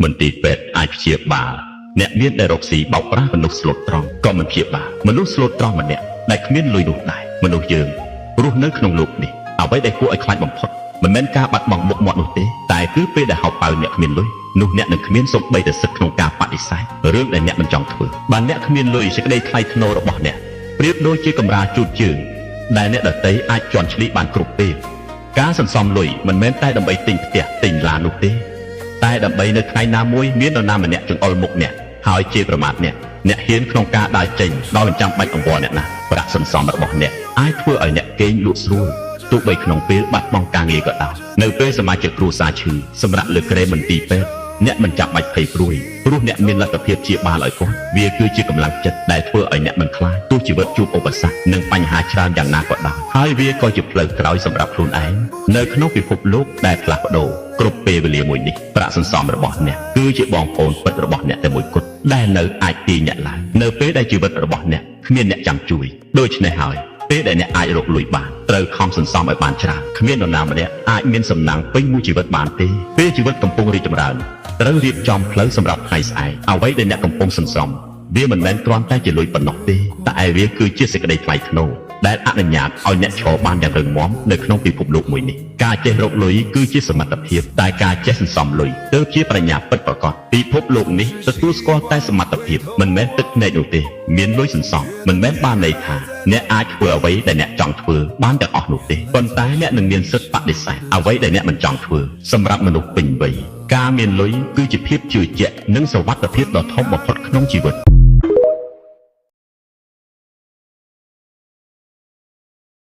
មន្ទីរពេទ្យអាចព្យាបាលអ្នកមានដែលរកស៊ីបោកប្រាស់មនុស្សស្លូតត្រង់ក៏មិនព្យាបាលមនុស្សស្លូតត្រង់ម្នាក់ដែលគ្មានលុយនោះដែរមនុស្សយើងរស់នៅក្នុងលោកនេះអ្វីដែលគួរឲ្យខ្លាចបំផុតមិនមែនការបាត់បង់មុខមាត់នោះទេតែគឺពេលដែលហៅប៉ៅអ្នកគ្មានលុយនោះអ្នកនឹងគ្មានសូម្បីតែសិទ្ធិក្នុងការបដិសេធរឿងដែលអ្នកមិនចង់ធ្វើបើអ្នកគ្មានលុយសេចក្តីថ្លៃថ្នូររបស់អ្នកប្រៀបដូចជាកម្រាលជូតជើងដែលអ្នកដទៃអាចជន់ឈ្លីបានគ្រប់ពេលការសន្សំលុយមិនមែនតែដើម្បីទិញផ្ទះទិញឡាននោះទេតែដើម្បីនៅថ្ងៃណាមួយមាននរណាម្នាក់ចង្អុលមុខអ្នកហើយជាប្រមាថអ្នកហ៊ានក្នុងការដើរចេញដោយមិនចាំបាច់អង្វរអ្នកណាប្រាក់សន្សំរបស់អ្នកអាចធ្វើឲ្យអ្នកគេងលក់ស្រួលទោះបីក្នុងពេលបាត់បង់ការងារក៏ដោយនៅពេលសមាជិកគ្រួសារឈឺសម្រាប់លើក្រែមន្ទីរពេទ្យអ្នកមិនចាំបាច់ភ័យព្រួយព្រោះអ្នកមានលទ្ធភាពព្យាបាលឲ្យគាត់វាគឺជាកម្លាំងចិត្តដែលធ្វើឲ្យអ្នកមិនខ្លាចទោះជីវិតជួបឧបសគ្គនិងបញ្ហាច្រើនយ៉ាងណាក៏ដោយហើយវាក៏ជាផ្លូវក្រោយសម្រាប់ខ្លួនឯងនៅក្នុងពិភពលោកដែលផ្លាស់ប្ដូរគ្រប់ពេលវេលាមួយនេះប្រាក់សន្សំរបស់អ្នកគឺជាបងប្អូនពិតរបស់អ្នកតែមួយគត់ដែលនៅអាចទាញអ្នកឡើងនៅពេលដែលជីវិតរបស់អ្នកគ្មានអ្នកចាំជួយដូច្នេះហើយពេលដែលអ្នកអាចរកលុយបានត្រូវខំសន្សំឲ្យបានច្រើនគ្មាននរណាម្នាក់អាចមានសំណាងពេញមួយជីវិតបានទេពេលជីវិតកំពុងរីកចម្រើនត្រូវរៀបចំផ្លូវសម្រាប់ថ្ងៃស្អែកអ្វីដែលអ្នកកំពុងសន្សំវាមិនមែនគ្រាន់តែជាលុយប៉ុណ្ណោះទេតែវាគឺជាសេចក្តីថ្លៃថ្នូរដែលអនុញ្ញាតឲ្យអ្នកឈរបានយ៉ាងរឹងមាំនៅក្នុងពិភពលោកមួយនេះការចេះរកលុយគឺជាសមត្ថភាពតែការចេះសន្សំលុយទើបជាប្រាជ្ញាពិតប្រាកដពិភពលោកនេះទទួលស្គាល់តែសមត្ថភាពមិនមែនទឹកភ្នែកនោះទេមានលុយសន្សំមិនមែនបានន័យថាអ្នកអាចធ្វើអ្វីដែលអ្នកចង់ធ្វើបានទាំងអស់នោះទេប៉ុន្តែអ្នកនឹងមានសិទ្ធិបដិសេធអ្វីដែលអ្នកមិនចង់ធ្វើសម្រាប់មនុស្សពេញវ័យការមានលុយគឺជាភាពជឿជាក់និងសុវត្ថិភាពដ៏ធំបំផុតក្នុងជីវិត